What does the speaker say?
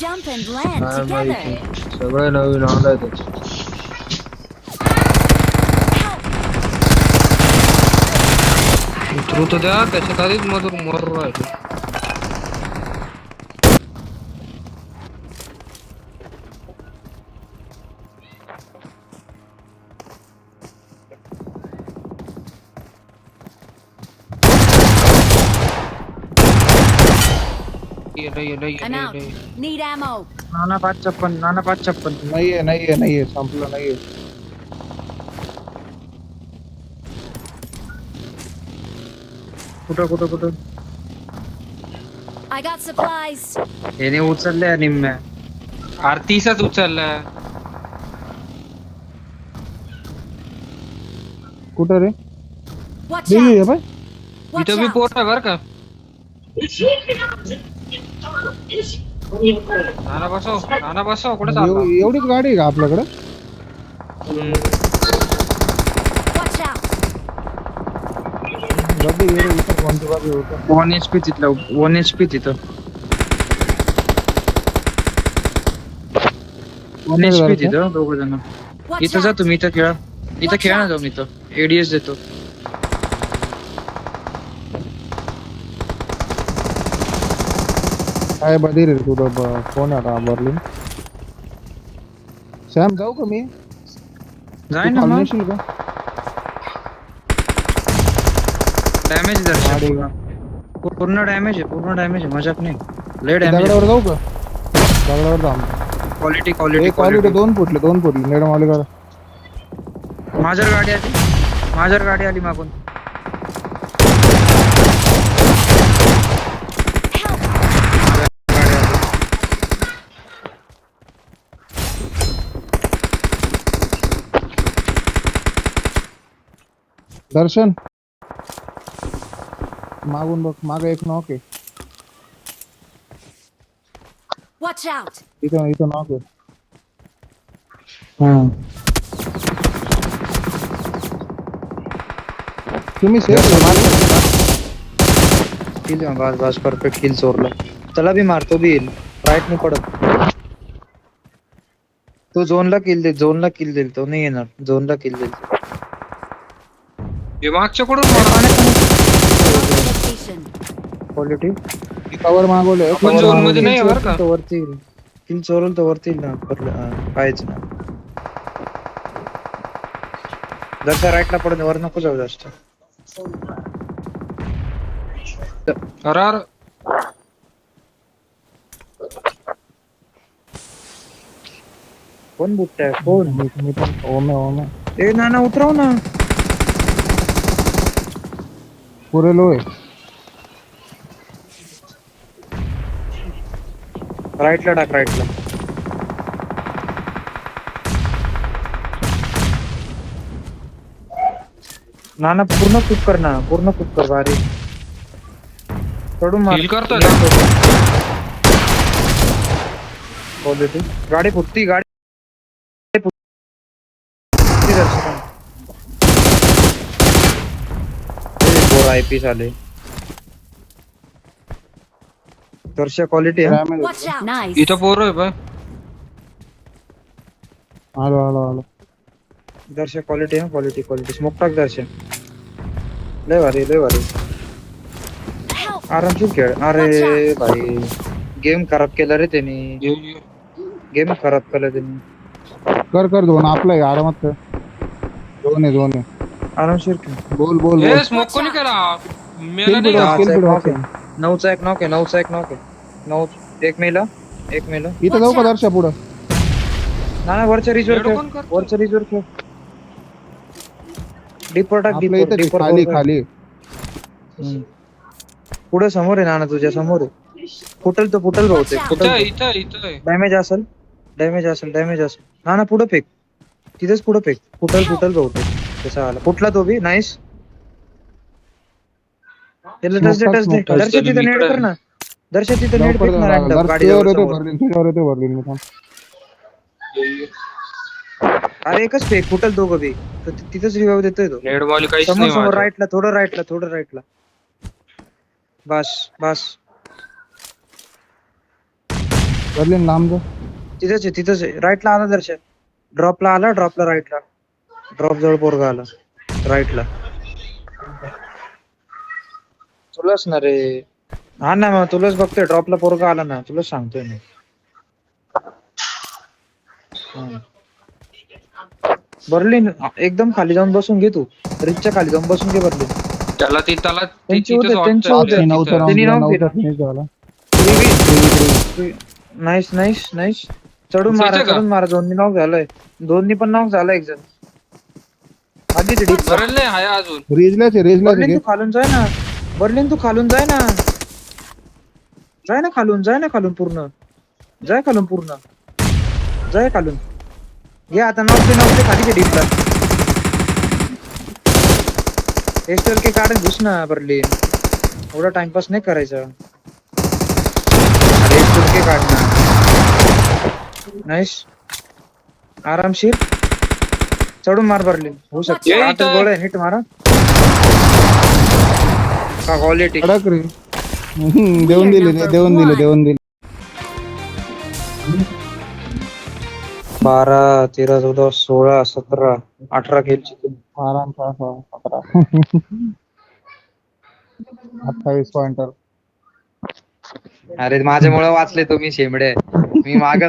jump and land काय together. माहिती सगळं नवीन आलंय त्याचं. उतरू तर द्या त्याच्यात आधीच मधून मर राहिलो. I'm out. Need ammo. नाना 556 नाहीये संपलं नाहीये. कुठं I got supplies. याने उचलल्या निम्म्या. आरतीचाच उचलला. कुठं रे? Watch ये out. बाय. Watch इथं बी out. पोर आहे बर का. नाना बसव कुठे चालला. एवढीच गाडी आहे का आपल्याकडे? Watch out. गर्दी ये रे इथं कोणती बाजू होतं? 1 HP तिथलं 1 HP तिथं 1 HP तिथं दोघ जण. Watch इथं जा out. तुम्ही, इथं खेळा ना जाऊन. इथं एडीएस देतो. काय बधीर रे तुझं कोण आता बर्लिन? सॅम जाऊ का मी? जाय ना मग. येशील का? डॅमेज गाडी दर्शक पूर्ण डॅमेज आहे मजाक नाही. लय डॅमेज. दगडावर जाऊ का? दगडावर जाऊ. क्वालिटी दोन फुटले नेड मावली कर. माझ्यावर गाडी आली मागून. दर्शन मागून बघ, मागे एक नॉक आहे. Watch out. इथं नॉक आहे. तुम्ही किल बस परफेक्ट किल चोरला. त्याला बी मारतो बी येईल. राईट नाही पडत. तो झोनला किल देईल तो नाही येणार. झोनला किल देईल. मागच्या कडून Location. क्वालिटी कवर मागवले. आपण झोन मध्ये नाही बर का. वरती किल चोरल तर वरती ना पाहायचं ना. जसा राईटला पडून वर नको जाऊ जास्त. अरे कोण बुकताय कोण? मी पण ओमे ए ना उतरव ना. पुरे लो आहे. राईटला टाक राईटला. ना पूर्ण कुक कर भारी. चढून मार. Heal करतोय क्वालिटी गाडी फुटती. आयपी झाले. दर्शक क्वालिटी आहे. Watch out. Nice. इथं पोर आहे बा. आलो. दर्शक क्वालिटी आहे. क्वालिटी स्मोक टाक दर्शक. लय भारी. Help. आरामशीर खेळ. अरे भाई गेम खराब केला रे त्यांनी. कर दोन आपलं आहे आरामात कर. दोन आहे. आरामशीर खेळ. बोल ए स्मोक कोणी केला. मेला नाही का? नऊचा एक नॉक आहे. 9 एक मेला. इथं जाऊ का दर्शा पुढं? ना वरच्या रिजवर एवढं कोण करतं? खेळ. डीपर टाक. आपलं इथं खाली. पुढे समोर आहे नाना, तुझ्या समोर आहे. फुटल बहुतेक. इथं डॅमेज असेल नाना. पुढे फेक. तिथेच पुढे फेक. फुटल बहुतेक. तसा आला फुटला तो बी. नाईस. त्याला टच दे. दर्शक तिथं नेट कर ना. फेक ना रॅन्डम गाडीवर. अरे एकच फेक. फुटल दोघं बी. तिथेच रिवाइव देतोय तो. नेड बॉल काहीच नाही समोर माझं. राईटला थोडं राईटला. बस बर्लिन लांब जा. तिथंच आहे राईटला आला दर्शन. ड्रॉपला राईटला. ड्रॉप जवळ पोरगा आला राईटला. तुलाच ना रे. हा ना मग तुलाच बघतोय. ड्रॉपला पोरगा आला ना, तुलाच सांगतोय मी. हम्म. बर्लिन एकदम खाली जाऊन बसून घे तू. रिचच्या खाली जाऊन बसून घे बर्लिन. त्याला ती त्यांची होते, त्यांची वाटतं होते. तिथं. नव्हतं त्यांनी round, knock नव्हतं दिला. finish झाला. नाईस. चढून उचलायचं का? मारा. दोन्ही नॉक झालंय. दोन्ही पण नॉक झाला एक जण. आधी ते deep भरल नाही आहे अजून. रेजलाच आहे बर्लिन घे. तू खालून जाय ना. जाय ना खालून पूर्ण. जाय खालून. घे आता नॉक खाली डीपला. एक्स्ट्रा के काढून घुस ना बर्लिन. एवढा टाइमपास नाही करायचा. अरे एक्स्ट्रा के काढ ना. नाईस. आरामशीर चढून मार बर्लिन. होऊ शकते. ये आता इथं. गोळ्या नीट मारा. का क्वालिटी. कडक रे. देऊन दिली. 12, 13, 14, 16, 17, 18 खेळची. आराम 28 पॉइंटर. अरे माझ्यामुळे वाचले तुम्ही शेंबडे. मी माग